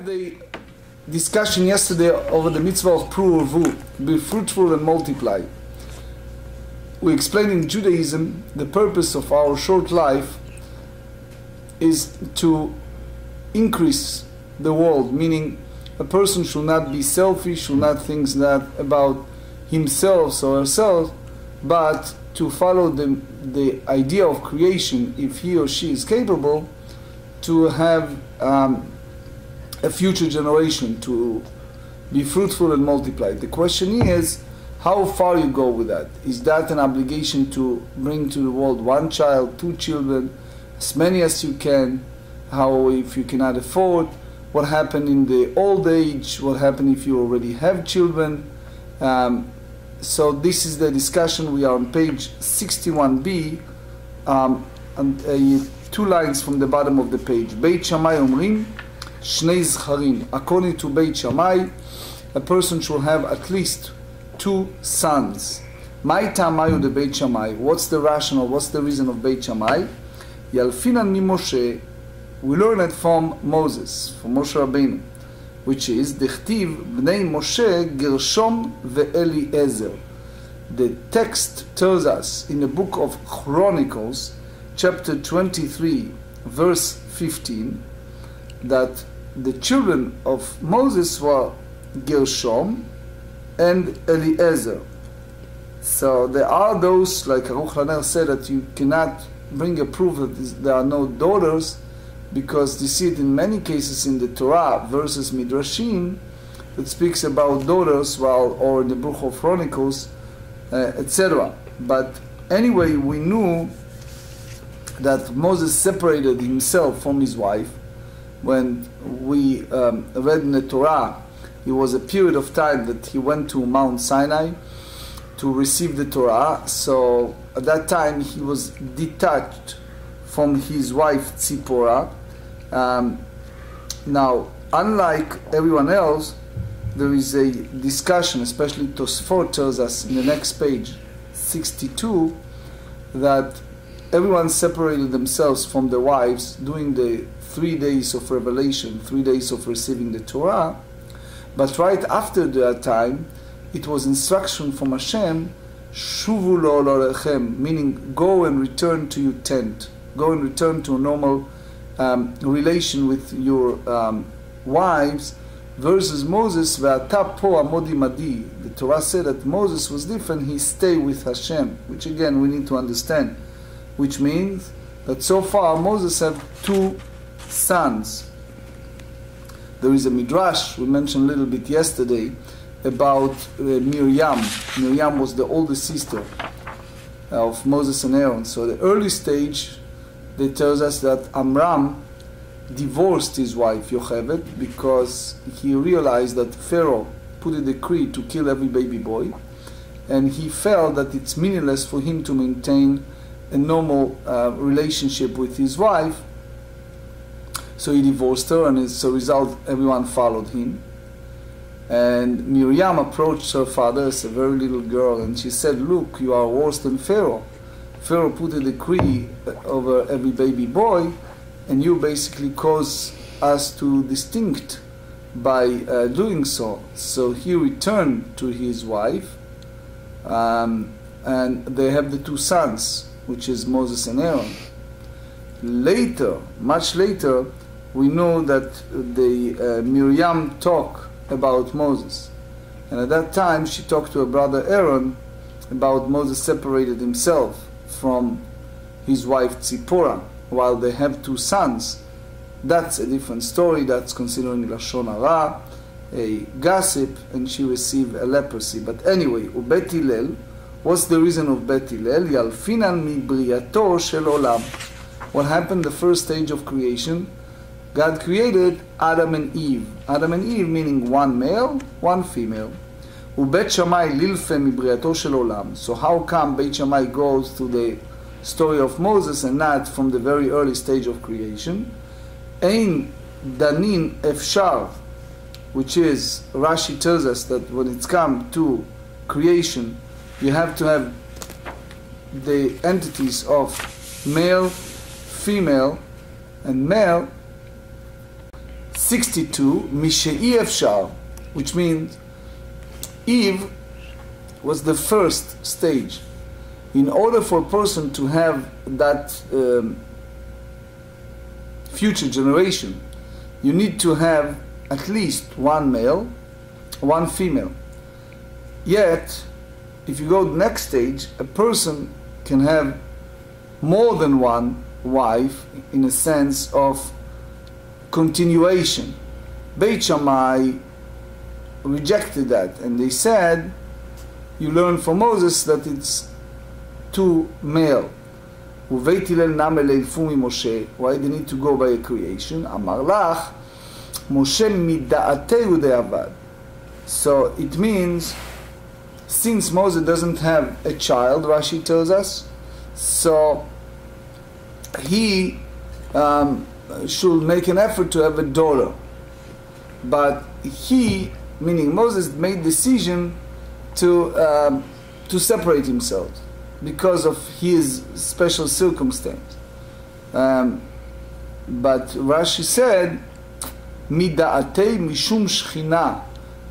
The discussion yesterday over the mitzvah of pruvu, be fruitful and multiply. We explained in Judaism the purpose of our short life is to increase the world, meaning a person should not be selfish, should not think that about himself or herself, but to follow the idea of creation, if he or she is capable, to have a future generation, to be fruitful and multiply. The question is, how far you go with that? Is that an obligation to bring to the world one child, two children, as many as you can? How if you cannot afford? What happened in the old age? What happened if you already have children? So this is the discussion. We are on page 61b, and two lines from the bottom of the page. Beit Shammai omrim shnei zcharim. According to Beit Shammai, a person should have at least two sons. Mai tamayu de Beit Shammai. What's the rationale? What's the reason of Beit Shammai? Yalfinan mi Moshe. We learn it from Moses, from Moshe Rabbeinu, which is Dechtiv bnei Moshe Gershom veEliezer. The text tells us in the book of Chronicles, chapter 23, verse 15, that the children of Moses were Gershom and Eliezer. So there are those, like Aruch LaNer said, that you cannot bring a proof that there are no daughters, because you see it in many cases in the Torah versus Midrashim that speaks about daughters, or in the book of Chronicles, etc. But anyway, we knew that Moses separated himself from his wife. When we read in the Torah, it was a period of time that he went to Mount Sinai to receive the Torah. So at that time he was detached from his wife Tzipporah. Now, unlike everyone else, there is a discussion, especially Tosfot tells us in the next page, 62, that everyone separated themselves from their wives during the 3 days of revelation, 3 days of receiving the Torah. But right after that time, it was instruction from Hashem, Shuvu lo lorechem, meaning go and return to your tent, go and return to a normal relation with your wives, versus Moses, Ve'ata po amodi madi. The Torah said that Moses was different, he stayed with Hashem, which again we need to understand, which means that so far Moses had two sons. There is a midrash we mentioned a little bit yesterday about Miriam. Miriam was the oldest sister of Moses and Aaron. So the early stage, they tells us that Amram divorced his wife Yocheved because he realized that Pharaoh put a decree to kill every baby boy, and he felt that it's meaningless for him to maintain a normal relationship with his wife. So he divorced her, and as a result everyone followed him. And Miriam approached her father as a very little girl, and she said, look, you are worse than Pharaoh. Pharaoh put a decree over every baby boy, and you basically cause us to distinct by doing so. So he returned to his wife, and they have the two sons, which is Moses and Aaron. Later, much later, we know that the Miriam talked about Moses, and at that time she talked to her brother Aaron about Moses separated himself from his wife Tzipporah while they have two sons. That's a different story. That's considering Lashon Hara, a gossip, and she received a leprosy. But anyway, ובית הלל, what's the reason of בית הלל? ילפינן מבריאתו של עולם. What happened the first stage of creation? God created Adam and Eve. Adam and Eve meaning one male, one female. ובית שמאי לילפה מבריאתו של עולם. So how come Beit Shammai goes to the story of Moses and not from the very early stage of creation? Ein danin efshar, which is, Rashi tells us that when it's come to creation, you have to have the entities of male, female, and male 62, משאי אפשר, which means Eve was the first stage. In order for a person to have that future generation, you need to have at least one male, one female. Yet, if you go to the next stage, a person can have more than one wife in a sense of continuation. Beit Shammai rejected that, and they said, you learn from Moses that it's two male. ובית הלל נמי לאלפו ממשה, why they need to go by a creation? אמר לך, משה מדעתהו דעבד. So it means, since Moses doesn't have a child, Rashi tells us, so he should make an effort to have a daughter. But he, meaning Moses, made decision to separate himself because of his special circumstance. But Rashi said, mida'atei mishum shchina,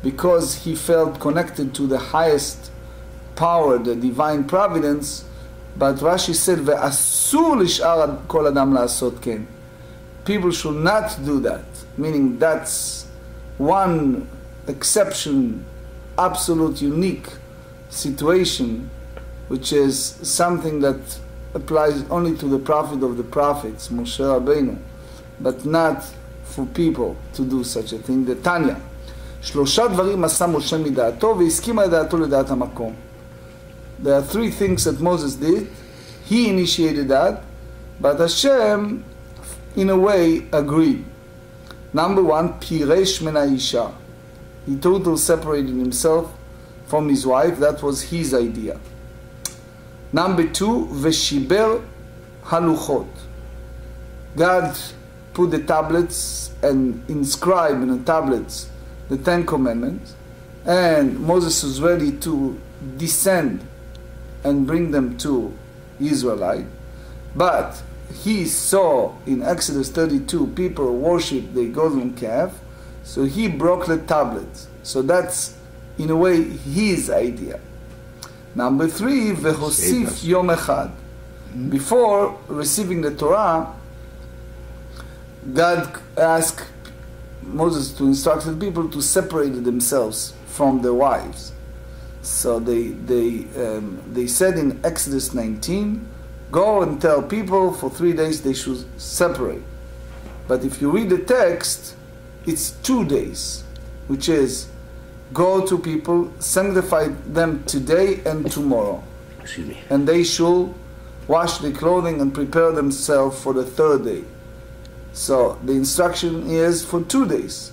because he felt connected to the highest power, the divine providence. But Rashi said, ve'asur lish'ar kol adam la'asot ken. People should not do that, meaning that's one exception, absolute unique situation, which is something that applies only to the prophet of the prophets, Moshe Rabbeinu, but not for people to do such a thing. The Tanya, שלושה דברים עשה משה מדעתו והסכימה לדעתו לדעת המקום. There are three things that Moses did. He initiated that, but Hashem, in a way, agreed. Number one, piresh min ha'isha. He totally separated himself from his wife. That was his idea. Number two, veshiber haluchot. God put the tablets and inscribed in the tablets the Ten Commandments, and Moses was ready to descend and bring them to Israelite. But he saw in Exodus 32 people worship the golden calf, so he broke the tablets. So that's, in a way, his idea. Number three, vehosif yom echad. Before receiving the Torah, God asked Moses to instruct the people to separate themselves from their wives. So they said in Exodus 19, go and tell people for 3 days they should separate. But if you read the text, it's 2 days, which is go to people, sanctify them today and tomorrow. And they should wash their clothing and prepare themselves for the third day. So the instruction is for 2 days.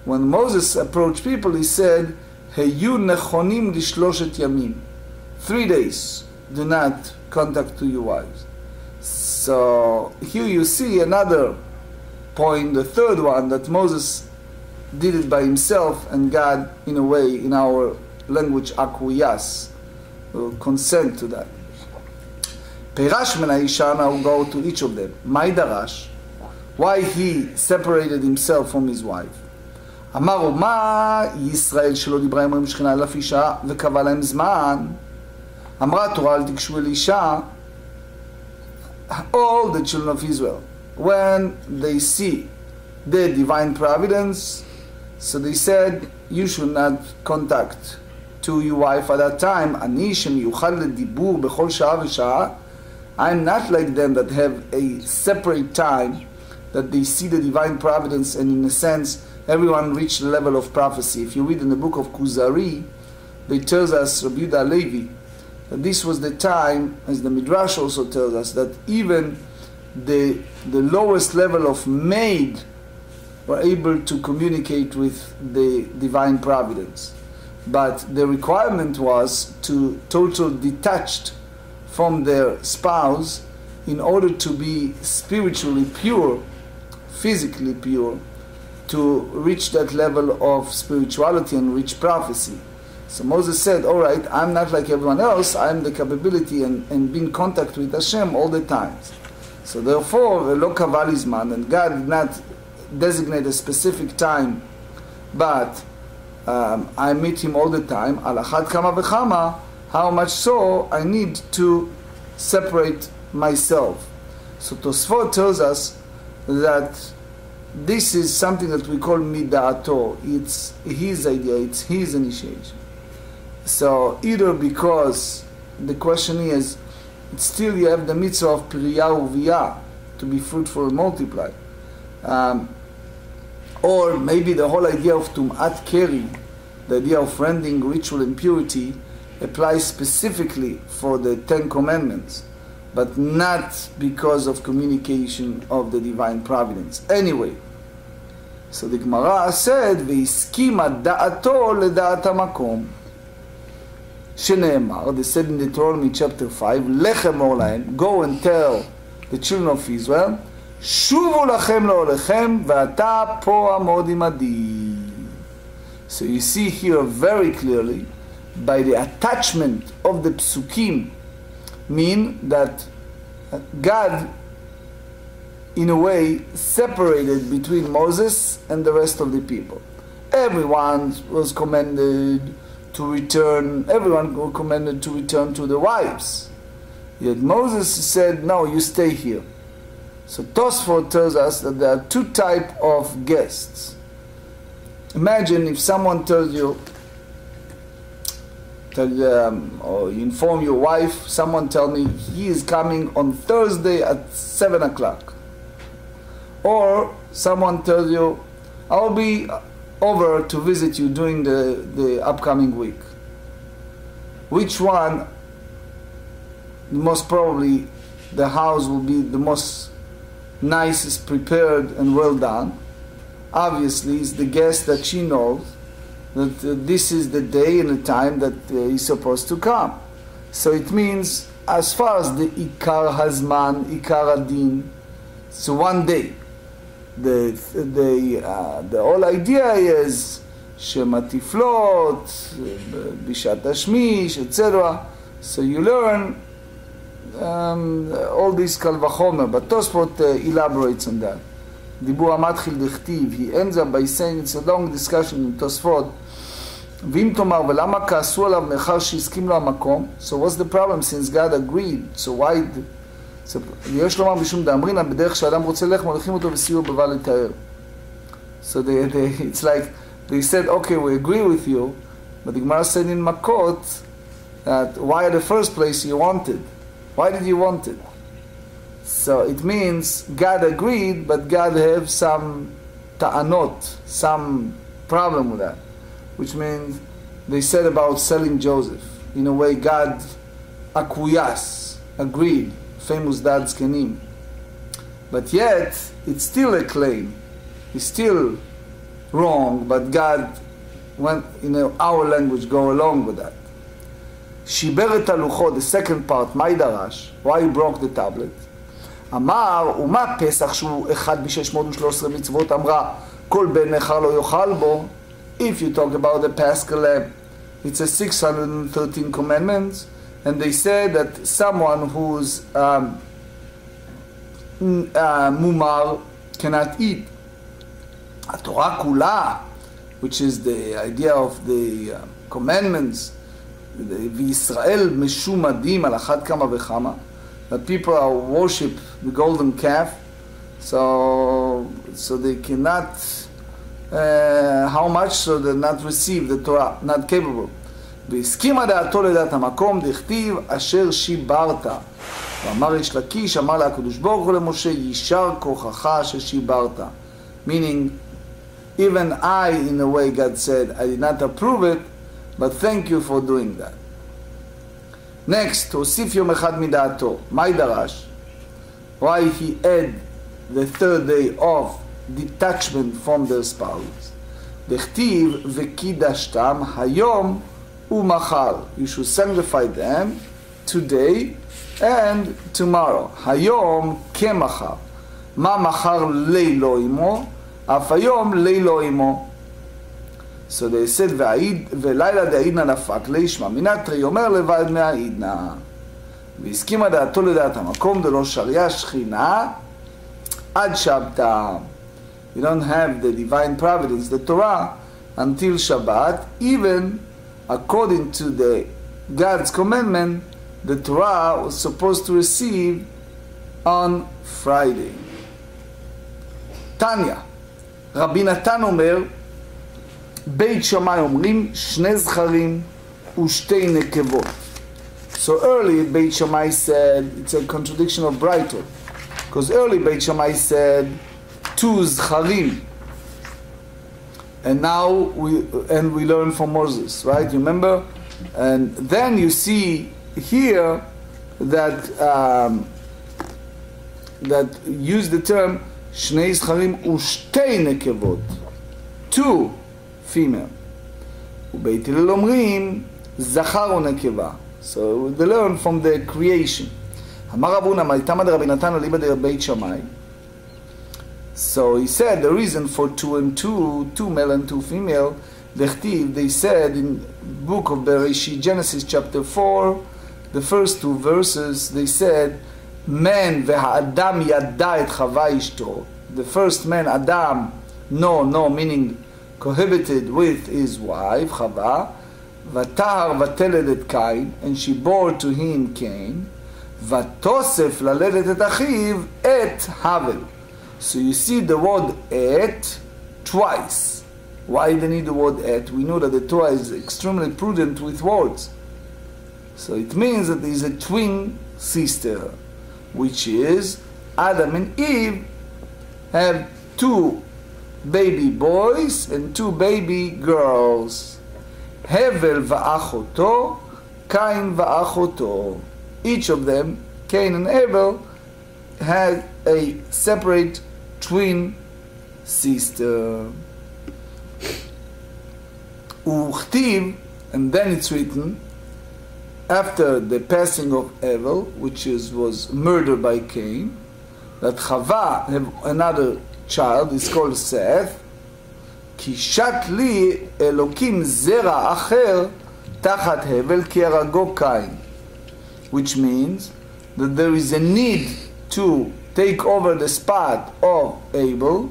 When Moses approached people, he said, Heyu nechonim lishloshet yamim. 3 days. Do not contact to your wives. So here you see another point, the third one, that Moses did it by himself, and God, in a way, in our language, akuyas, will consent to that. Peirash min ha'isha, now go to each of them. Mai darash, why he separated himself from his wife. אמר מה ישראל שלא דיברה עם שכינה אל אף אישה וקבע להם זמן. אמרה התורה אל תיגשו אל אישה. All the children of Israel, when they see the divine providence, so they said, you should not contact to your wife at that time. אני שמיוחד לדיבור בכל שעה ושעה. I'm not like them that have a separate time, that they see the divine providence, and in a sense everyone reached the level of prophecy. If you read in the book of Kuzari, they tells us, Rabbi Yehuda Levi, that this was the time, as the Midrash also tells us, that even the lowest level of maid were able to communicate with the divine providence. But the requirement was to totally detached from their spouse in order to be spiritually pure, physically pure, to reach that level of spirituality and reach prophecy. So Moses said, all right, I'm not like everyone else, I'm the capability and be in contact with Hashem all the time. So therefore, lo kaval zman, and God did not designate a specific time, but I meet him all the time, al achad kama v'chama, how much so I need to separate myself. So Tosfot tells us that this is something that we call mida'ato. It's his idea, it's his initiation. So either because the question is, still you have the mitzvah of piriyah uviyah, to be fruitful and multiply. Or maybe the whole idea of tum'at keri, the idea of rending ritual impurity, applies specifically for the 10 Commandments, but not because of communication of the divine providence. Anyway, so the Gemara said, "Ve'iskima da'ato leda'at hamakom." Shene'emar, they said in Deuteronomy chapter 5, "Lechem olaim," go and tell the children of Israel, "Shuvu lachem le'olechem, ve'ata po amod imadi." So you see here very clearly, by the attachment of the psukim, mean that God, in a way, separated between Moses and the rest of the people. Everyone was commanded to return, everyone was commanded to return to their wives. Yet Moses said, no, you stay here. So Tosfot tells us that there are 2 types of guests. Imagine if someone tells you, or you inform your wife, someone tell me he is coming on Thursday at 7 o'clock. Or someone tells you, I'll be over to visit you during the upcoming week. Which one, most probably the house will be the most nicest, prepared and well done? Obviously it's the guest that she knows that this is the day and the time that he's supposed to come. So it means, as far as the Ikar Hazman, Ikar Adin, so one day, the whole idea is Shematiflot, Bishat Hashmish, etc. So you learn all these Kal Vachomer, but Tosfot elaborates on that. Dibur Amatchil Dechtiv, he ends up by saying, it's a long discussion in Tosfot, ואם תאמר, ולמה כעסו עליו מאחר שהסכים לו המקום? So what's the problem since God agreed? So why... יש לומר בשום דאמרינא, בדרך שאדם רוצה ללך, מוליכים אותו בסיור בבל לתאר. So it's like, they said, okay, we agree with you, but the Gemara said in Makot, that why at the first place you wanted? Why did you want it? So it means God agreed, but God have some ta'anot, some problem with that. Which means they said about selling Joseph. In a way, God akuyas, agreed, famous dad zkenim. But yet, it's still a claim. It's still wrong, but God went, in our language, go along with that. Shiber et haluchot, the second part, Maidarash, why he broke the tablet. אמר, ומה פסח שהוא אחד ב-613 מצוות אמרה, כל בן נכר לא יאכל בו. If you talk about the Paschal lamb, it's a 613 commandments, and they say that someone who's mumar cannot eat. Torah kula, which is the idea of the commandments, V'Yisrael meshumadim al achad kama v'chama, that people are worship the golden calf, so they cannot. How much so they not receive the Torah, not capable. והסכימה דעתו לדעת המקום, דכתיב אשר שיברת. ואמר יש לקיש, אמר לה הקדוש ברוך הוא למשה, יישר כוחך ששיברת. Meaning, even I, in a way, God said, I did not approve it, but thank you for doing that. Next, הוסיף יום אחד מדעתו. מה ידרש? Why he had the 3rd day of detachment from their spouse. דכתיב וקידשתם היום ומחר. You should sanctify them today and tomorrow. היום כמחר. מה מחר לילו עמו? אף היום לילו עמו. So they said ולילה דעידנא נפק לישמע מנתרי אומר לבד מהעידנא. והסכימה דעתו לדעת המקום דלא שריה שכינה עד שבתא. you don't have the divine providence, the Torah, until Shabbat. Even according to the God's commandment, the Torah was supposed to receive on Friday. Tanya, Rabbi Natan אומר, בית שמאי אומרים שני זכרים ושתי נקבות. So early Beit Shammai said, it's a contradiction of Brighton, because early Beit Shammai said two zcharim, and now we learn from Moses, right? You remember? And then you see here that that use the term shnei zcharim ushtei nekevot, two female. ובית הלל אומרים זכר ונקבה. So they learn from the creation. אמר רב הונא מייתמא דרבי נתן אליבא דרבי שמאי. So he said the reason for two and two male and two female, they said in book of Bereshit, Genesis chapter 4, the first two verses, they said, man והאדם ידע את חווה אשתו. The first man, Adam, no, meaning cohabited with his wife, Chava, ותהר ותלד את קין, and she bore to him Cain, ותוסף ללדת את אחיו, את הבל. So you see the word et twice. Why do they need the word et? We know that the Torah is extremely prudent with words. So it means that there is a twin sister, which is Adam and Eve have two baby boys and two baby girls. Hevel va'achoto, Cain va'achoto. Each of them, Cain and Abel, had a separate twin sister. Uchtiv, and then it's written, after the passing of Abel, which was murdered by Cain, that Chava have another child, is called Seth, כי שת לי אלוקים זרע אחר תחת הבל כי הרגו קין, which means that there is a need to take over the spot of Abel,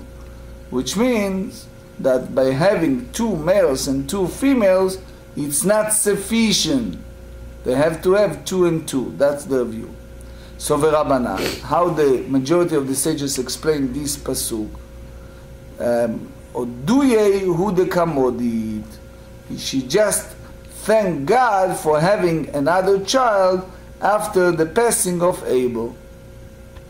which means that by having two males and two females, it's not sufficient. They have to have two and two. That's their view. So V'Rabbanan, how the majority of the sages explain this pasuk, Oduye hu dekamodit. She just thanked God for having another child after the passing of Abel.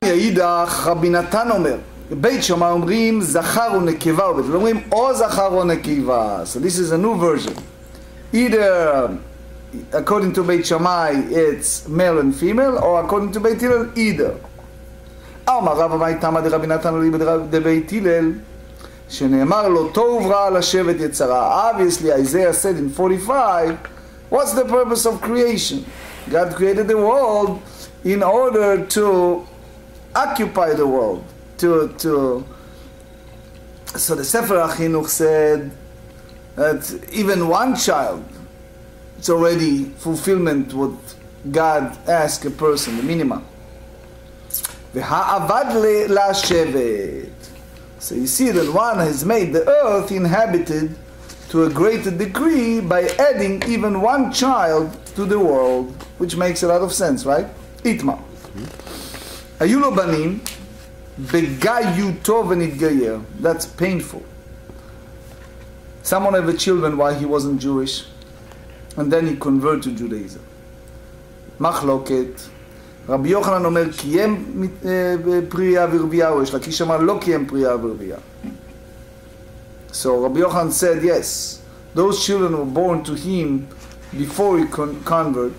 יאידך רבי נתן אומר, בית שמאי אומרים זכר ונקבה, ובית הלל אומרים או זכר או נקבה. So this is a new version. Either according to Beit Shammai it's male and female, or according to Beit Hillel either. אמר רבא מייתמא דרבי נתן אליבא דבית הלל, שנאמר לו טוב רע לשבת יצרה. Obviously Isaiah said in 45, what's the purpose of creation? God created the world in order to occupy the world. So the Sefer HaChinuch said that even one child, it's already fulfillment what God asked a person, the minimum. והעבד לשבת. So you see that one has made the earth inhabited to a greater degree by adding even one child to the world, which makes a lot of sense, right? Itma. היו לו בנים, בגיותו ונתגייר. That's painful. Someone had children while he wasn't Jewish, and then he converted to Judaism. מחלוקת. רבי יוחנן אומר קיים פרייה ורבייה, או יש לקיש אמר לא קיים פרייה ורבייה. So Rabbi Yochanan said yes, those children were born to him before he convert.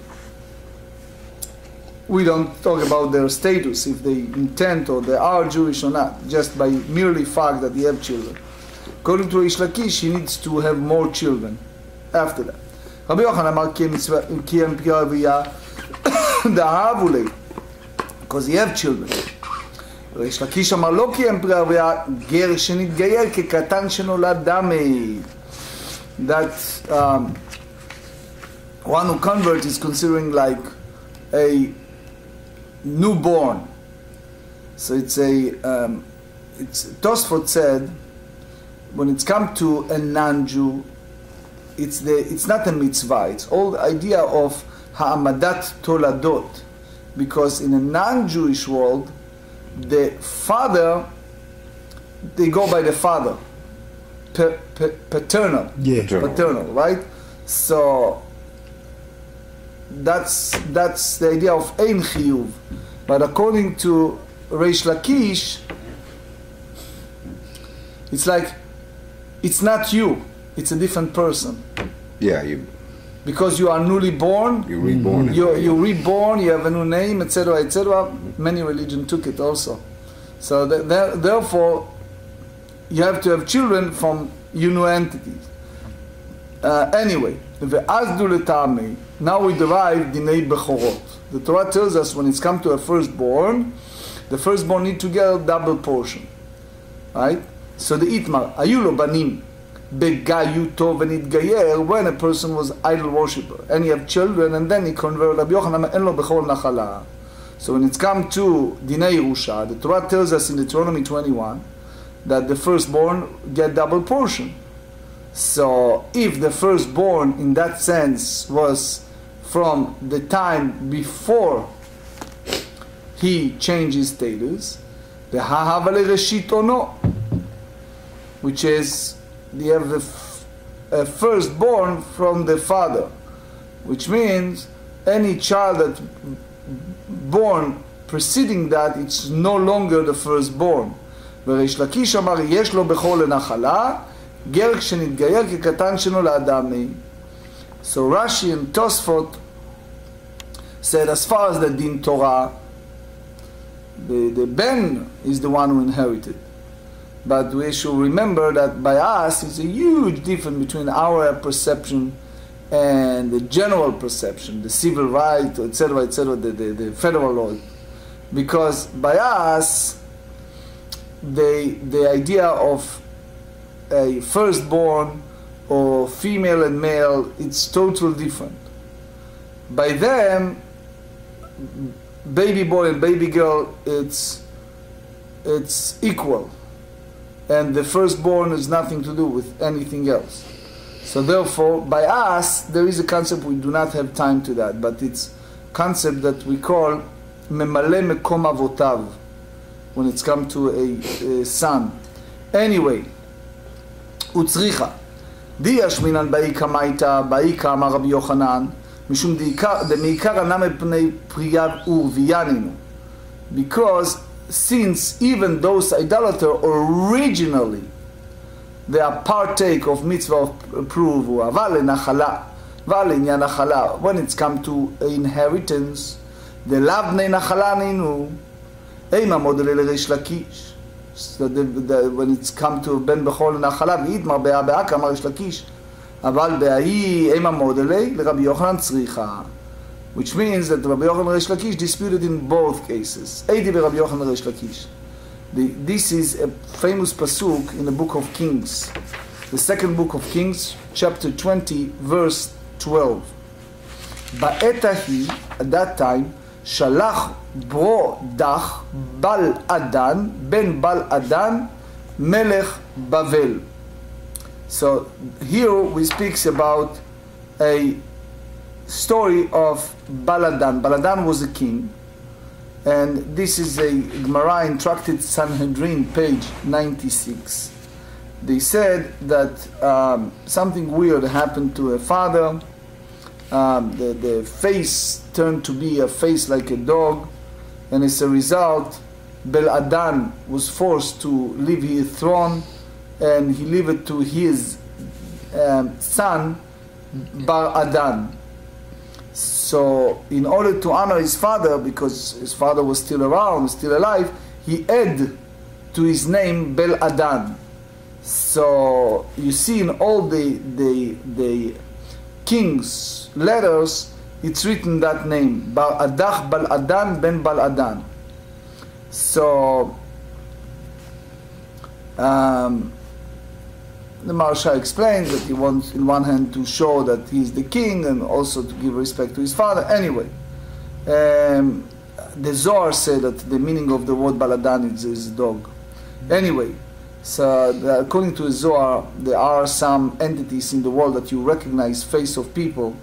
We don't talk about their status, if they intend or they are Jewish or not, just by merely fact that they have children. According to Ish Lakish, he needs to have more children after that. Rabbi Yochanan אמר קיים פרייה ורבייה דאהבו לי, because he have children. ריש לקיש אמר לא קיים פרייה ורבייה, גר שנתגייר כקטן שנולד דמי. That one who convert is considering like a newborn. So it's Tosfot said when it's come to a non-Jew, it's not a mitzvah. It's all the idea of ha'amadat toladot, because in a non-Jewish world, the father, they go by the father, paternal, paternal, right? So that's the idea of ein chiyuv. But according to Reish Lakish, it's like, it's not you, it's a different person. Yeah, because you are newly born, you're reborn. You're reborn, you have a new name, etc., etc. Many religions took it also. So therefore, you have to have children from your new entities. Anyway, now we derive Dinei Bechorot. The Torah tells us when it's come to a firstborn, the firstborn need to get a double portion. Right? So the Itmar, Ayu lo banim, begayuto v'nitgayer, when a person was idol worshipper, and he have children, and then he converted Rabbi Yochanan, en lo bechol nachala. So when it's come to Dinei Yerusha, the Torah tells us in Deuteronomy 21 that the firstborn get double portion. So if the firstborn in that sense was from the time before he changed his status, the ha'havale reshit ono, which is they have a firstborn from the father, which means any child that born preceding that, it's no longer the firstborn. וריש לקיש אמר יש לו בכל לנחלה גר כשנתגייר כקטן שנולד עמי. So Rashi and Tosfot said as far as the din Torah, the Ben is the one who inherited. But we should remember that by us it's a huge difference between our perception and the general perception, the civil right, etc., the federal law. Because by us, the idea of a firstborn or female and male, it's totally different. By them, baby boy and baby girl, it's equal. And the firstborn has nothing to do with anything else. So therefore, by us, there is a concept, we do not have time to that, but it's a concept that we call memale mekom avotav, when it's come to a son. Anyway, utzricha. די ישמינן באיקה מייטה, באיקה אמר רבי יוחנן, משום דמעיקר ענה מפני פרייה ורבייננו. Because since even those idolaters originally they are partake of mitzvah of prove, אבל לנחלה, אבל לעניין נחלה, when it's come to inheritance, דלאו בני נחלה נינו, אימה מודלי לריש לקיש. So when it's come to ben bechol nachala v'itmar be'aka amar Rish Lakish, aval be'ahi ema modele l'Rabbi Yochanan tzricha, which means that Rabbi Yochanan and Rish Lakish disputed in both cases. Eidi be'Rabbi Yochanan and Rish Lakish. This is a famous pasuk in the book of Kings, the second book of Kings, chapter 20, verse 12. Ba'etahi, at that time, shalach bro dach bal adan ben bal adan melech Bavel. So here we speaks about a story of Baladan. Baladan was a king, and this is a Gemara in Tractate Sanhedrin, page 96. They said that something weird happened to a father. The face turned to be a face like a dog, and as a result, Bel-Adan was forced to leave his throne, and he gave it to his son, Bar-Adan. So, in order to honor his father, because his father was still around, still alive, he added to his name Bel-Adan. So, you see in all the king's letters, it's written that name, Bar-Adach Bal-Adan ben Bal-Adan. So, the Maharsha explains that he wants, in one hand, to show that he's the king and also to give respect to his father. Anyway, the Zohar said that the meaning of the word Baladan is dog. Anyway, So according to the Zohar, there are some entities in the world that you recognize face of people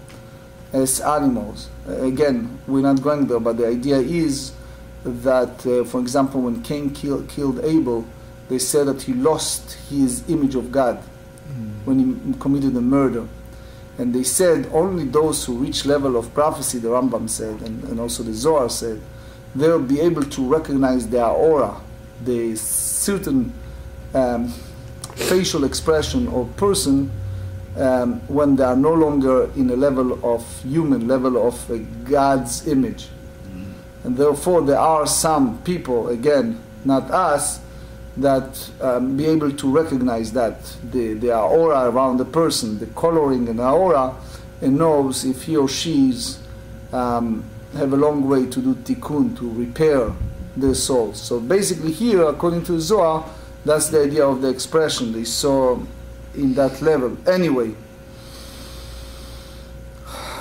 as animals. Again, we're not going there, but the idea is that, for example, when Cain killed Abel, they said that he lost his image of God when he committed a murder. And they said only those who reach level of prophecy, the Rambam said, and also the Zohar said, they'll be able to recognize their aura, the certain facial expression or person when they are no longer in a level of human, level of God's image. And therefore there are some people, again, not us, that be able to recognize that the aura around the person, the coloring in the aura, and knows if he or she's have a long way to do tikkun, to repair their souls. So basically here, according to Zohar, that's the idea of the expression they saw in that level. Anyway,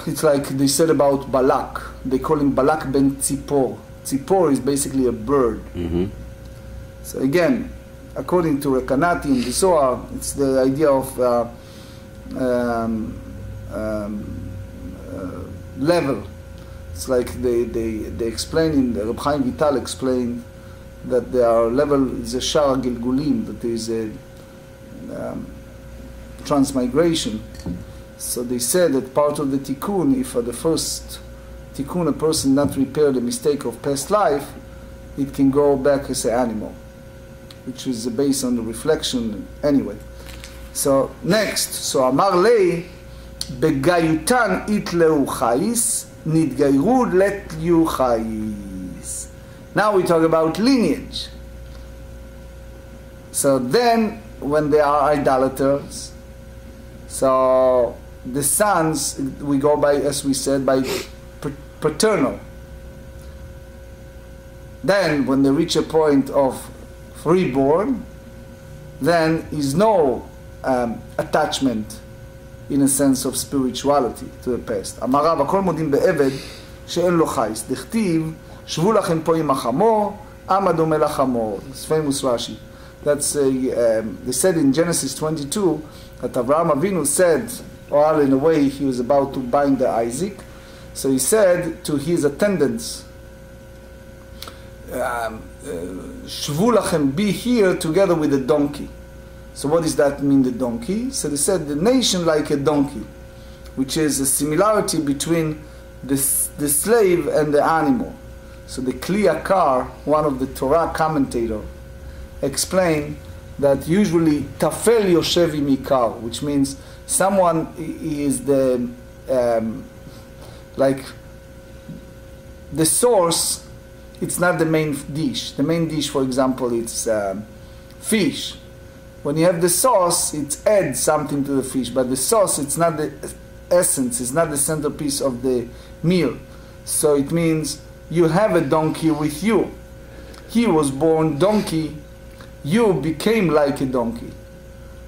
it's like they said about Balak. They call him Balak ben Tzipor. Tzipor is basically a bird. So again, according to Rekanati in the Zohar, it's the idea of level. It's like they explain in the Reb Chaim Vital explained that there are level, the Shara Gilgulim, that there is a transmigration. So they said that part of the tikkun, if at the first tikkun a person not repair the mistake of past life, it can go back as an animal, which is based on the reflection anyway. So next, so Amar Lei, Begayutan itleu chais, nidgairud letliu chais. Now we talk about lineage. So then, when they are idolaters, so the sons, we go by, as we said, by paternal. Then, when they reach a point of reborn, then is no attachment in a sense of spirituality to the past. אמר רב, הכל מודים בעבד שאין לו חייס. דכתיב, שבו לכם פה עם החמור, עם הדומה לחמור. It's famous Rashi. That's they said in Genesis 22 that Avraham Avinu said, or in a way he was about to bind the Isaac, so he said to his attendants, Shvu lachem, be here together with the donkey. So what does that mean, the donkey? So they said the nation like a donkey, which is a similarity between the slave and the animal. So the Kli Yakar, one of the Torah commentators, explained that usually Tafel Yoshev im Ikar, which means someone is the like the source. It's not the main dish. The main dish, for example, it's fish. When you have the sauce, it adds something to the fish, but the sauce, it's not the essence, it's not the centerpiece of the meal. So it means you have a donkey with you. He was born donkey, you became like a donkey.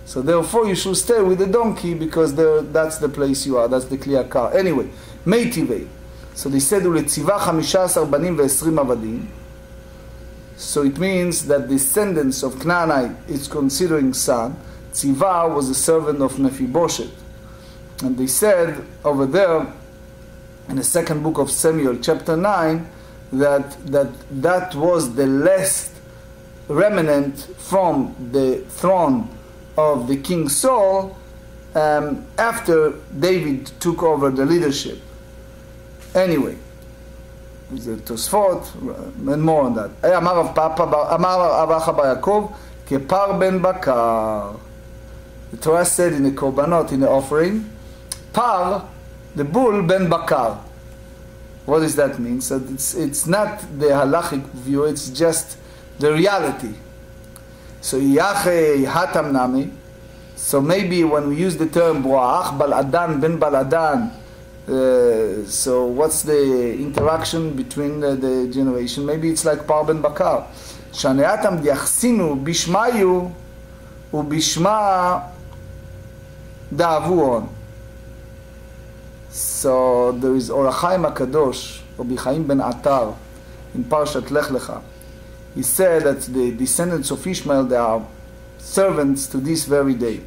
So therefore you should stay with the donkey because that's the place you are, that's the Kli Yakar. Anyway, Meitivei. So they said, "Uletziva 15 banim ve20 avadim." So it means that the descendants of Canaanite is considering son. Tziva was a servant of Mephibosheth. And they said over there, in the second book of Samuel, chapter 9, that was the last remnant from the throne of the king Saul after David took over the leadership. Anyway, the Tosfot and more on that. Amar Avacha bar Yaakov, Kepar ben Bakar. The Torah said in the Korbanot, in the offering, Par, the bull ben Bakar. What does that mean? So it's not the halachic view, it's just the reality. So Yache Hatam Nami. So maybe when we use the term Boach Baladan ben Baladan, so what's the interaction between the generation? Maybe it's like Par ben Bakar. Shaneatam diachsinu bishmayu ubishma da'avuon. So there is Or HaChaim HaKadosh, Rabbi Chaim ben Atar, in Parshat Lech Lecha. He said that the descendants of Ishmael, they are servants to this very day.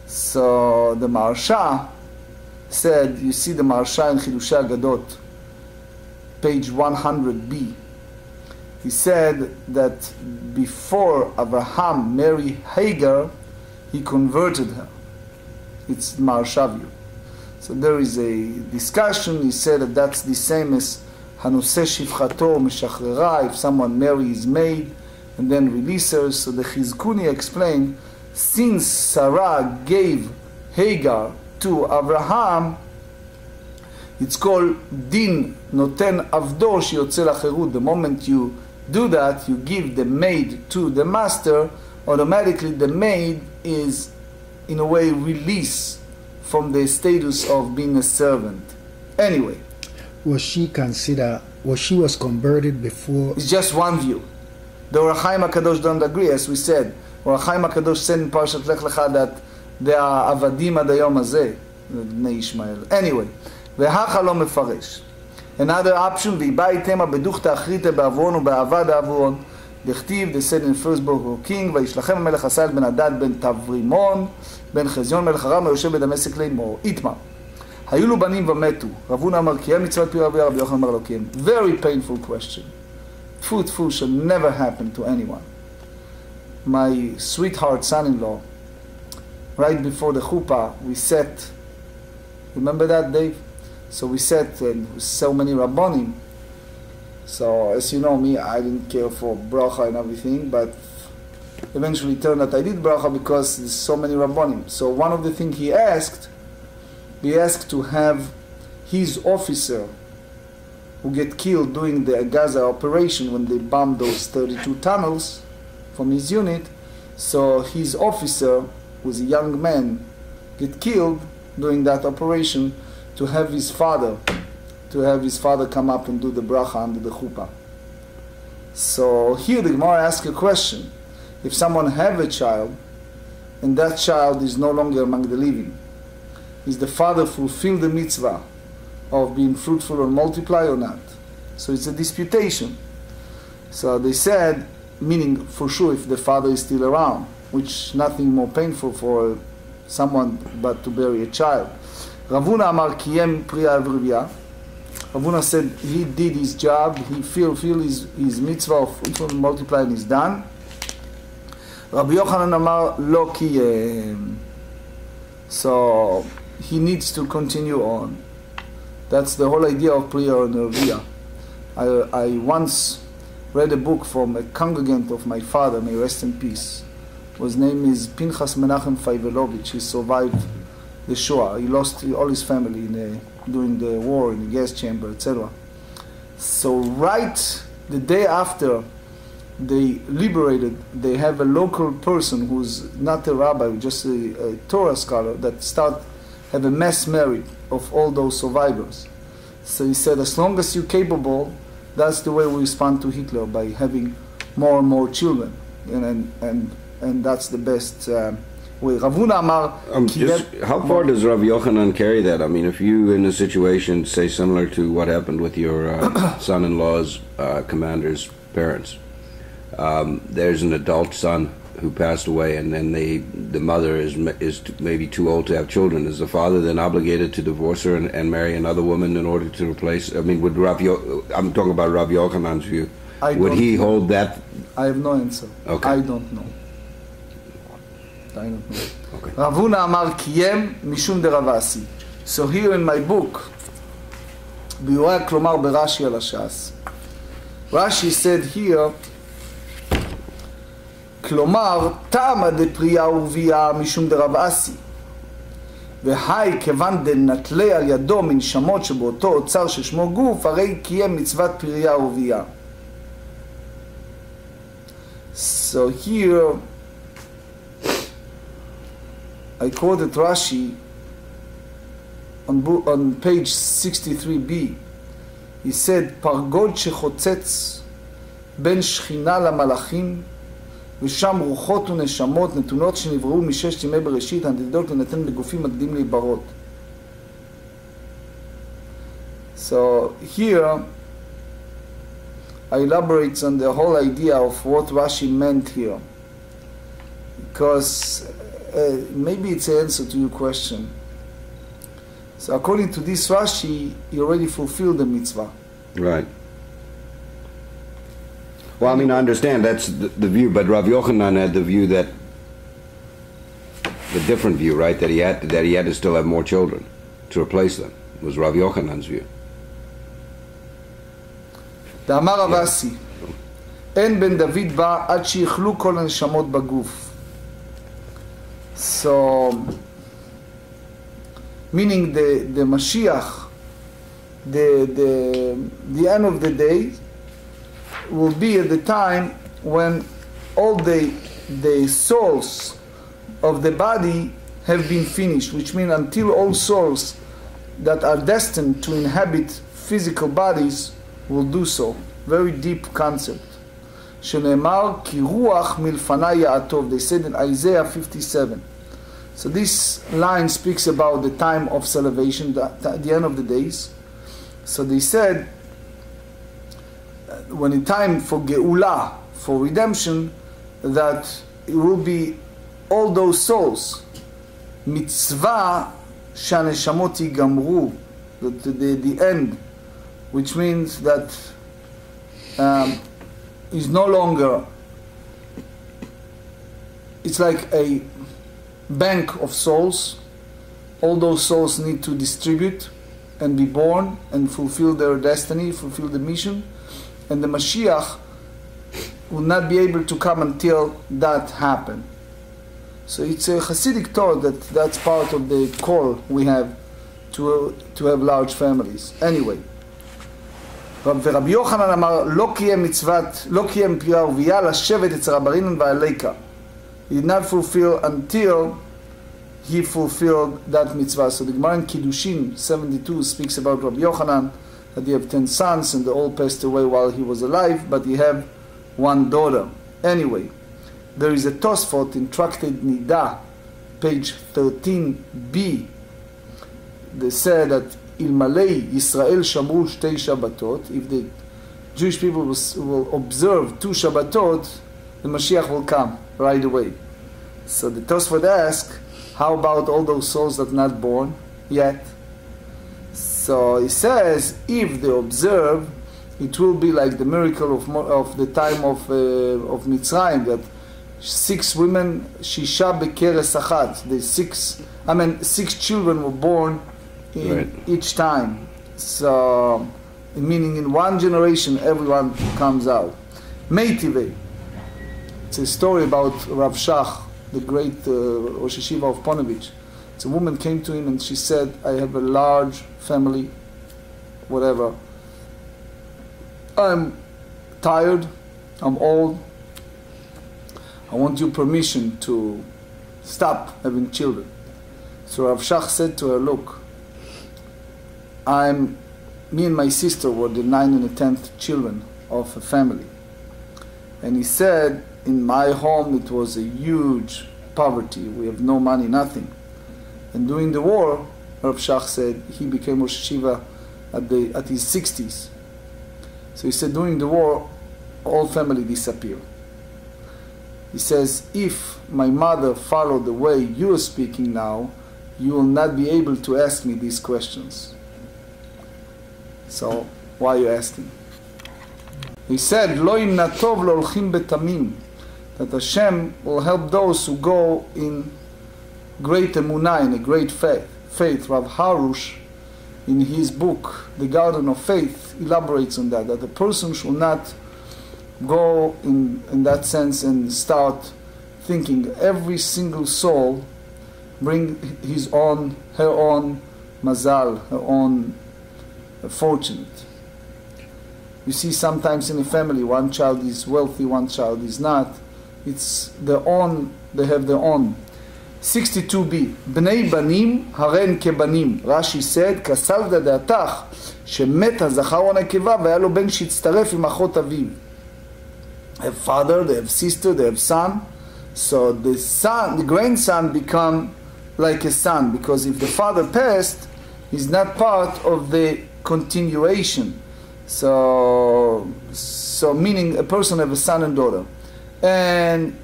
So the Maharsha said, you see the Maharsha in Chidushei Agadot, page 100b. He said that before Abraham married Hagar, he converted her. It's Maharsha view. So there is a discussion. He said that that's the same as Hanose Shifchato Meshachrera, if someone marries his maid and then releases her. So the Chizkuni explained, since Sarah gave Hagar to Abraham, it's called Din Noten Avdo Sheyotze Lacherut. The moment you do that, you give the maid to the master, automatically the maid is in a way released from the status of being a servant. Anyway. Was she was converted before? It's just one view. The Or HaChaim HaKadosh don't agree, as we said. Or HaChaim HaKadosh said in Parashat Lech Lecha that they are avadim ad hayom hazeh, Bnei Ishmael. Anyway. והכה לא מפרש. Another option, ויבא איתמה בדוכתא אחריתא בעוון ובאבד העוון, דכתיב, they said in first book of King, וישלחם המלך עשאל בן הדד בן תברימון, בן חזיון מלך ארם, היושב בדמשק לאמור, איתמר. היו לו בנים ומתו, רב הונא אמר קיים מצוות פרי אביה, רבי יוחנן אמר לא קיים. Very painful question. Truthful should never happen to anyone. My sweetheart son-in-law, right before the chuppah, we sat, remember that, Dave? So we sat and so many rabbonim. So as you know me, I didn't care for bracha and everything, but eventually it turned out I did bracha because there's so many rabbonim. So one of the things he asked to have his officer who get killed during the Gaza operation when they bombed those 32 tunnels from his unit. So his officer, who was a young man, get killed during that operation, to have his father come up and do the bracha under the chuppah. So here the Gemara asks a question. If someone have a child, and that child is no longer among the living, is the father fulfill the mitzvah of being fruitful or multiply or not? So it's a disputation. So they said, meaning for sure if the father is still around, which nothing more painful for someone but to bury a child. Rav Huna amar kiyem priya avrivya. Rav Huna said he did his job, he fulfilled his mitzvah of fruitful and multiply and is done. Rabbi Yochanan amar lo kiyem. So he needs to continue on. That's the whole idea of priya and avrivya. I once read a book from a congregant of my father, may rest in peace. His name is Piנחas Menachem Faivelovich. He survived the Shoah. He lost all his family during the war in the gas chamber, etc. So right the day after they liberated, they have a local person who's not a rabbi, just a Torah scholar, that have a mass merit of all those survivors. So he said, as long as you're capable, that's the way we respond to Hitler, by having more and more children, and that's the best way. Rav Huna amar. How far does Rav Yochanan carry that? I mean, if you in a situation, say similar to what happened with your son-in-law's commander's parents, there's an adult son who passed away, and then the mother is maybe too old to have children. Is the father then obligated to divorce her and marry another woman in order to replace? I mean, I'm talking about Rav Yochanan's view. Would he hold that? I have no answer. Okay. I don't know. Okay. Rav Huna amar kiyem mishum de Rav Asi. So here in my book, ביורא כלומר ברש"י על הש"ס, Rashi said here, כלומר, תמה דפרייה ורבייה משום דרב אסי. והי כיוון דנטלה על ידו מנשמות שבאותו אוצר ששמו גוף, הרי קיים מצוות פרייה ורבייה. So here, I quoted Rashi on page 63b. He said, פרגוד שחוצץ בין שכינה למלאכים, ושם רוחות ונשמות נתונות שנבראו מששת ימי בראשית, הנדידות לנתן בגופים מקדים להיברות. So here I elaborate on the whole idea of what Rashi meant here. because maybe it's the answer to your question. So according to this Rashi, he already fulfilled the mitzvah. Right. Well, I mean, I understand that's the view, but Rav Yochanan had the view that, the different view, right? That he had to still have more children to replace them. Was Rav Yochanan's view. דאמר רב אסי, אין בן דוד בא עד שיכלו כל הנשמות בגוף. So, meaning the Mashiach, the end of the day will be at the time when all the souls of the body have been finished, which means until all souls that are destined to inhabit physical bodies will do so. Very deep concept. שנאמר כי רוח מלפני יעטוב. They said in Isaiah 57. So this line speaks about the time of salvation, the end of the days. So they said, when it's time for Geula, for redemption, that it will be all those souls. Mitzvah שהנשמות ייגמרו, the end, which means that is no longer, it's like a bank of souls. All those souls need to distribute and be born and fulfill their destiny, fulfill the mission, and the Mashiach will not be able to come until that happen. So it's a Hasidic thought that that's part of the call we have to have large families. Anyway, ורבי יוחנן אמר לא קיים מצוות, לא קיים פריאה ורבייה לשבת אצל רבנן והליקה. He did not fulfill until he fulfilled that mitzvah. So the Gemara in Kiddushin 72 speaks about Rabbi Yochanan, that he have 10 sons and they all passed away while he was alive, but he have one daughter. Anyway, there is a Tosfot in Tractate Nida, page 13b. They say that Ilmalei Yisrael Shamru Shtei Shabbatot, if the Jewish people will observe 2 Shabbatot, the Mashiach will come right away. So the Tosfot asks, how about all those souls that are not born yet? So he says, if they observe, it will be like the miracle of the time of Mitzrayim, that 6 women, שישה בכרס אחת, the 6 children were born in right. Each time. So, meaning in one generation, everyone comes out. Meitive. It's a story about Rav Shach, the great Rosh Yeshiva of Ponevezh. So a woman came to him and she said, I have a large family, whatever. I'm tired, I'm old. I want your permission to stop having children. So Rav Shach said to her, look, me and my sister were the 9th and the 10th children of a family. And he said, in my home it was a huge poverty. We have no money, nothing. And during the war, Rav Shach said, he became Rosh Yeshiva at his 60s. So he said, during the war, all family disappeared. He says, if my mother followed the way you are speaking now, you will not be able to ask me these questions. So, why are you asking? He said, Lo imna tov lo olchim betamim, that Hashem will help those who go in great emunah, in a great faith. Rav Harush, in his book, The Garden of Faith, elaborates on that the person should not go in that sense and start thinking every single soul bring her own mazal, her own fortunate. You see sometimes in a family, one child is wealthy, one child is not. It's their own, they have their own. 62b, בני בנים הרי כבנים. רש"י said, כסלדא דעתך, שמת הזכר או הנקבה והיה לו בן שהצטרף עם אחות אביו. They have father, they have sister, they have son. So the grandson become like a son, because if the father passed, he's not part of the continuation. So meaning a person have a son and daughter, and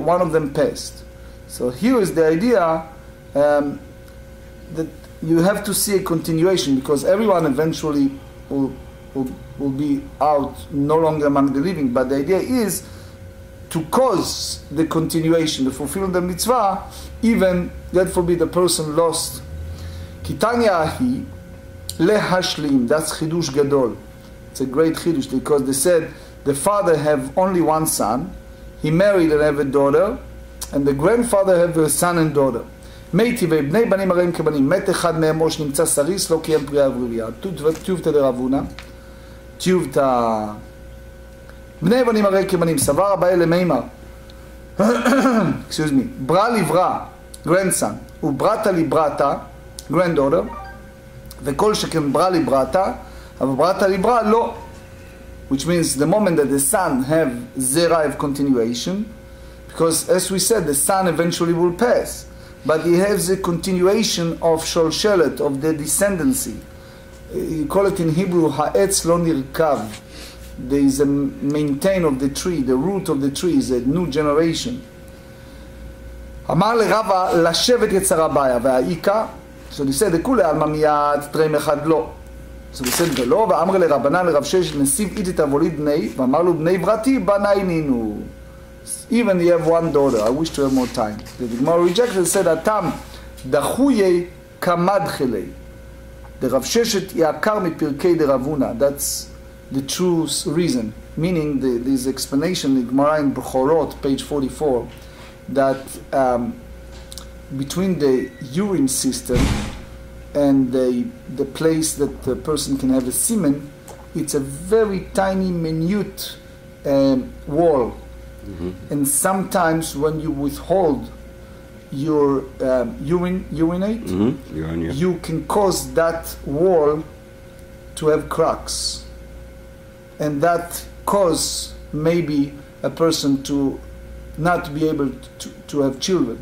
one of them passed. So here is the idea that you have to see a continuation, because everyone eventually will be out, no longer among the living. But the idea is to cause the continuation, the fulfillment of the mitzvah, even, God forbid, a person lost. Kitanya ahi lehashlim, that's chidush gadol. It's a great chidush, because they said the father have only one son, he married and have a daughter, and the grandfather have a son and daughter. מתי ובני בנים הרעים כבנים, מת אחד מהם או שנמצא סריס, לא קיים פריאה וברבייה. טיובתא דרבונה, טיובתא בני בנים הרעים כבנים, סבר הבעיה למימר, excuse me, ברא לברא, grandson, וברתה לברתה, granddaughter, וכל שכן ברא לברתה, אבל ברתה לברא לא. Which means the moment that the son have zera, have continuation, because as we said, the son eventually will pass, but he has a continuation of sholshelet, of the descendancy. You call it in Hebrew, ha'etz lo nirkav. There is a maintain of the tree, the root of the tree is a new generation. אמר לרבא לשבת יצר הבעיה, והאיכה, so they said, לכולי עלמא מיד, תרם אחד לא. So they said, ולא, ואמר לרבנן לרב שש, נסיב איתי תבוליד בני, ואמר לו, בני ברתי, בני נינו. Even you have one daughter, I wish to have more time. The Gemara rejected and said, Atam, dachuye kamadchele. The Rav Sheshet yakar mipirkei de Ravuna. That's the true reason. Meaning, this explanation in Gemara in Bechorot, page 44, that between the urine system and the place that the person can have a semen, it's a very tiny, minute wall. Mm-hmm. And sometimes when you withhold your urinate, mm-hmm. You can cause that wall to have cracks, and that cause maybe a person to not be able to have children.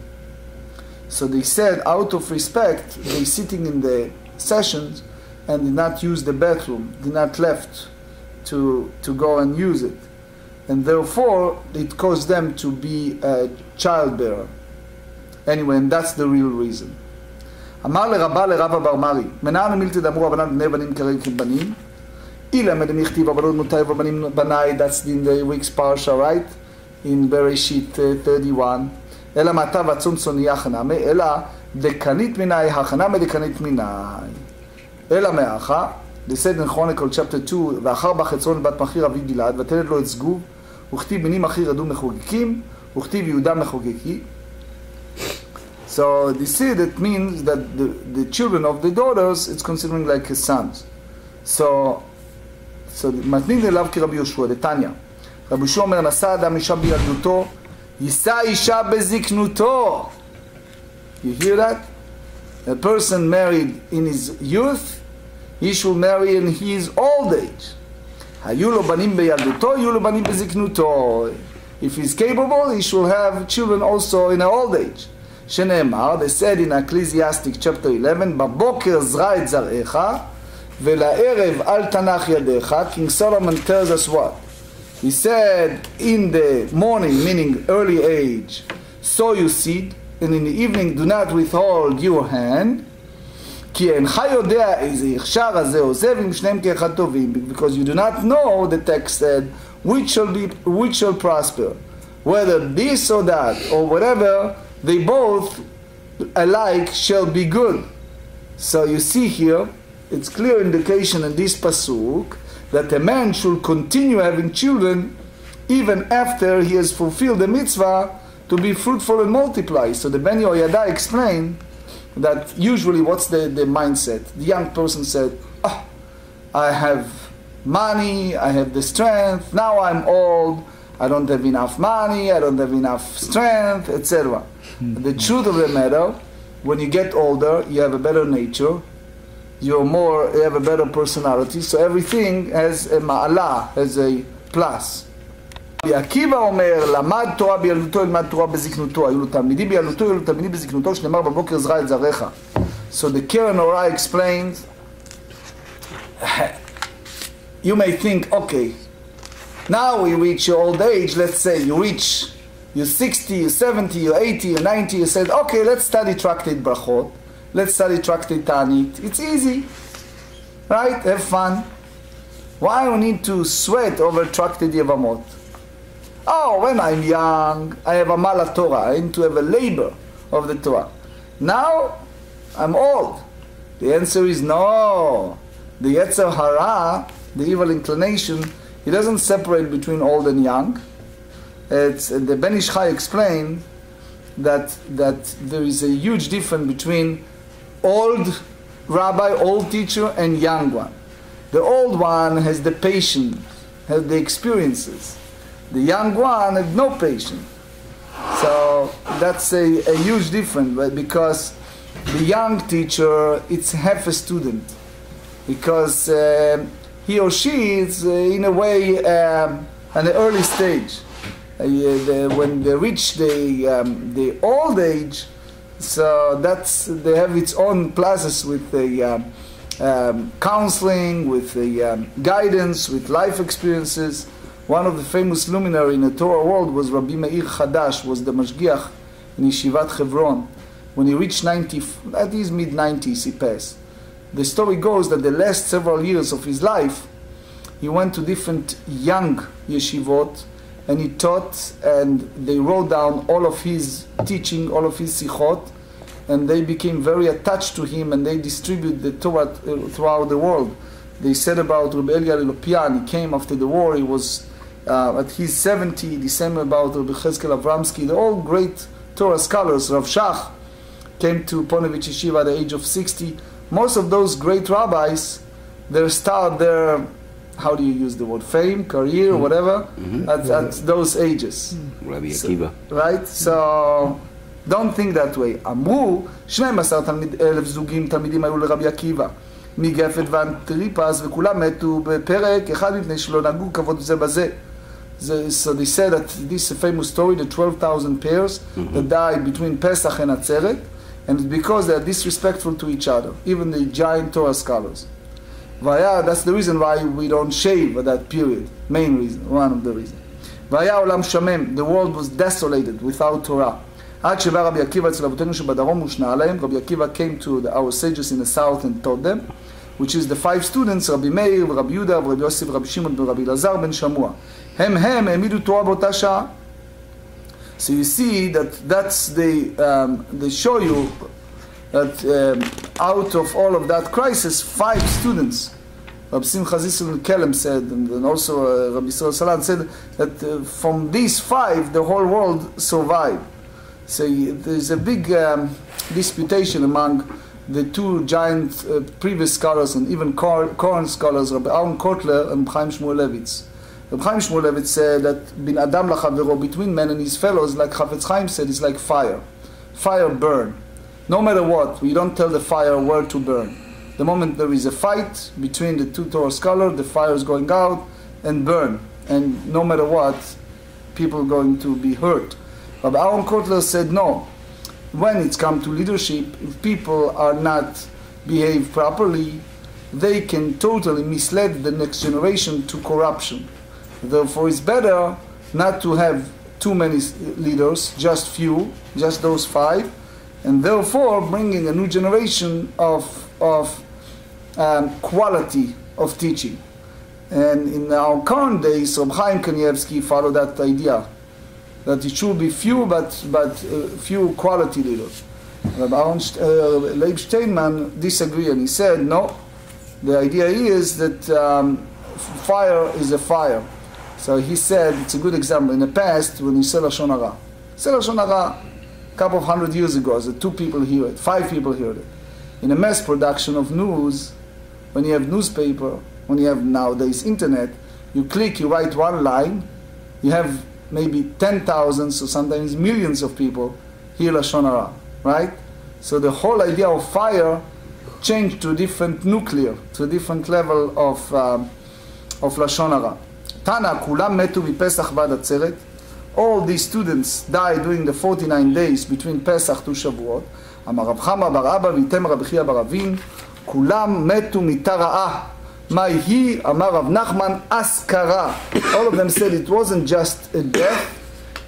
So they said, out of respect, they sitting in the sessions and did not use the bathroom, did not left to go and use it. And therefore, it caused them to be a childbearer. Anyway, and that's the real reason. אמר לרבה לרבא בר מרי, מנען מילתא דאמרו הבנת בני בנים כרי כבנים, אילא דמכתיב הבנות בנותיי ובנים בניי, that's in the week's parsha, right? In Bereshit 31. אלא מעתה והצאן צאני החנמי, אלא דקנית מיני החנמי דקנית מיני. אלא מאחה, they said in Chronicle chapter 2, ואחר בה חצרון בת מחיר אבי גלעד, ותלת לו את סגוב, וכתיב בנים מחיר ידעו מחוגקים, וכתיב יהודה מחוגקי. So they see that means that the children of the daughters, it's considering like his sons. So מתנין אליו כרבי יהושע, דתניא. רבי יהושע אומר, נשא אדם אישה בילדותו, יישא אישה בזקנותו. You hear that? A person married in his youth, he should marry in his old age. היו לו בנים בילדותו, יהיו לו בנים בזקנותו. If he's capable, he should have children also in an old age. שנאמר, they said in Ecclesiastic chapter 11, בבוקר זרע את זרעך, ולערב אל תנח ידיך. King Solomon tells us what? He said, in the morning, meaning early age, sow your seed, and in the evening do not withhold your hand, כי אינך יודע איזה הכשר הזה עוזב עם שניהם כאחד טובים, because you do not know, the text said, which shall prosper, whether this or that, or whatever, they both alike shall be good. So you see here, it's clear indication in this pasuk that a man should continue having children even after he has fulfilled the mitzvah to be fruitful and multiply. So the Ben Yoyada explained that usually what's the mindset? The young person said, oh, I have money, I have the strength, now I'm old, I don't have enough money, I don't have enough strength, etc. The truth of the matter, when you get older, you have a better nature, you have a better personality, so everything has a ma'ala, has a plus. עקיבא אומר, למד תורה בילדותו, ילמד תורה בזקנותו, היו לו תלמידים בילדותו, היו לו תלמידים בזקנותו, שנאמר בבוקר זרע את זרעך. So the Keren Ora explains, you may think, okay, now we reach your old age, let's say you reach you're 60, you're 70, you're 80, you're 90, you said, okay, let's study Tractate Brachot, let's study Tractate Ta'anit. It's easy, right? Have fun. Why do we need to sweat over Tractate Yevamot? Oh, when I'm young, I have a mala Torah, I need to have a labor of the Torah. Now, I'm old. The answer is no. The Yetzer Hara, the evil inclination, it doesn't separate between old and young. The Ben Ish Chai explained that there is a huge difference between old rabbi, old teacher, and young one. The old one has the patience, has the experiences. The young one has no patience. So that's a huge difference, right? Because the young teacher, it's half a student. Because he or she is in a way at an early stage. When they reach the old age, so they have its own pluses with the counseling, with the guidance, with life experiences. One of the famous luminary in the Torah world was Rabbi Meir Chadash, was the Mashgiach in Yeshivat Hebron. When he reached 90, at his mid-90s, he passed. The story goes that the last several years of his life, he went to different young yeshivot, and he taught, and they wrote down all of his teaching, all of his sichot, and they became very attached to him, and they distributed the Torah throughout the world. They said about Rabbi Eliyahu Lopian, he came after the war, he was at his 70, the same about Rabbi Cheskel Avramsky, they're all great Torah scholars. Rav Shach came to Ponevezh Yeshiva at the age of 60. Most of those great rabbis, they start their, how do you use the word, fame, career, whatever, at those ages. Rabbi Akiva. Right? So, don't think that way. אמרו, 12,000 זוגים תלמידים היו לרבי עקיבא, מגפת ואנטריפס, וכולם מתו בפרק אחד מפני שלא נהגו כבוד זה בזה. So they said that this famous story, the 12,000 pairs that died between Pesach and Atzeret, and it's because they are disrespectful to each other, even the giant Torah scholars. That's the reason why we don't shave at that period. Main reason, one of the reasons. The world was desolated without Torah. עד שבא רבי עקיבא אצל אבותינו שבדרום הושנה עליהם, רבי עקיבא came to our sages in the south and taught them, which is the 5 students, רבי מאיר ורבי יהודה ורבי יוסף ורבי שמעון ורבי אלעזר בן שמוע. הם העמידו תורה באותה שעה. So you see that that's they show you that out of all of that crisis, 5 students, Rabbi Simcha Zissel Kelem said, and also Rabbi Yisrael Salan said that from these 5, the whole world survived. So there's a big disputation among the 2 giant previous scholars and even current scholars, Rabbi Aaron Kotler and Chaim Shmulevitz. Rabbi Chaim Shmulevitz said that bin Adam lachavero, between man and his fellows, like Chafetz Chaim said, is like fire. Fire burn. No matter what, we don't tell the fire where to burn. The moment there is a fight between the 2 Torah scholars, the fire is going out and burn. And no matter what, people are going to be hurt. Rabbi Aaron Kotler said no. When it's come to leadership, if people are not behave properly, they can totally mislead the next generation to corruption. Therefore, it's better not to have too many leaders, just few, just those 5, and therefore bringing a new generation of quality of teaching. And in our current days, Reb Chaim Kanievsky followed that idea, that it should be few, but few quality leaders. Rabbi Leib Steinman disagreed, and he said, no, the idea is that fire is a fire. So he said, it's a good example. In the past, when you say Lashon Hara, a couple of 100 years ago, so 2 people hear it, 5 people heard it. In a mass production of news, when you have newspaper, when you have nowadays internet, you click, you write 1 line, you have maybe 10,000, so sometimes millions of people hear Lashon Hara, right? So the whole idea of fire changed to a different nuclear, to a different level of Lashon Hara. Tana, kulam metu mipesach bad atzeret. All these students died during the 49 days between Pesach to Shavuot. Amar Rav Chama bar Abba v'item Rabbi Chia bar Avin. Kulam metu mitara'ah. Ma'hi, Amar Rav Nachman, askara. All of them said it wasn't just a death,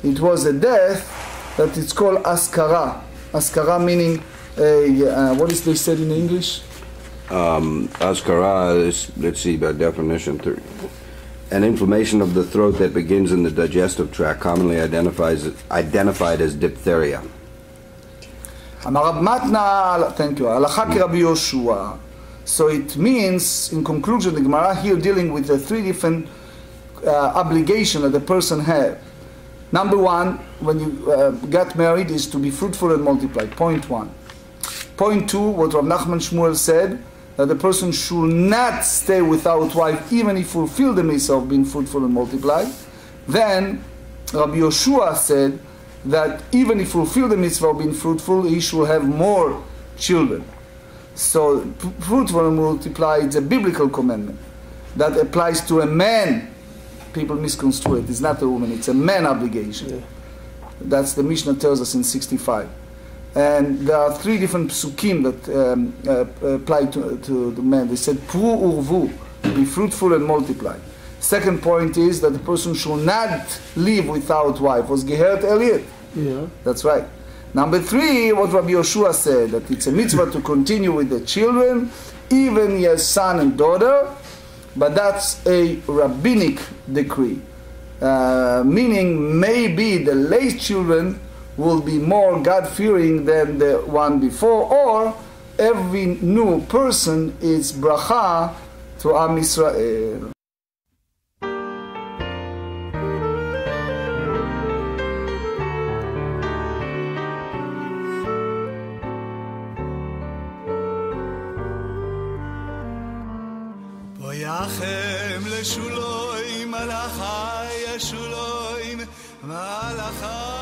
it was a death that it's called askara. Askara meaning what is they said in English? Askara is, let's see, by definition, an inflammation of the throat that begins in the digestive tract, commonly identified as diphtheria. אמר רב מתנה, thank you, הלכה כרבי יהושע. So it means, in conclusion, the Gemara here dealing with the three different obligations that the person has. Number one, when you get married, is to be fruitful and multiply. Point one. Point two, what Rav Nachman Shmuel said, that the person should not stay without wife, even if fulfill the mitzvah of being fruitful and multiply. Then Rabbi Yoshua said that even if fulfill the mitzvah of being fruitful, he should have more children. So fruitful and multiply is a biblical commandment that applies to a man. People misconstrue it. It's not a woman, it's a man obligation. Yeah. That's the Mishnah tells us in 65. And there are three different psukim that apply to the man. They said, Pru urvu, be fruitful and multiply. Second point is that the person should not live without wife. Was gehert Elliot? Yeah. That's right. Number three, what Rabbi Yoshua said, that it's a mitzvah to continue with the children, even your son and daughter, but that's a rabbinic decree. Meaning maybe the late children will be more God-fearing than the one before, or every new person is bracha to Am Yisrael. Boyachem leshuloim malachai yeshuloim malachai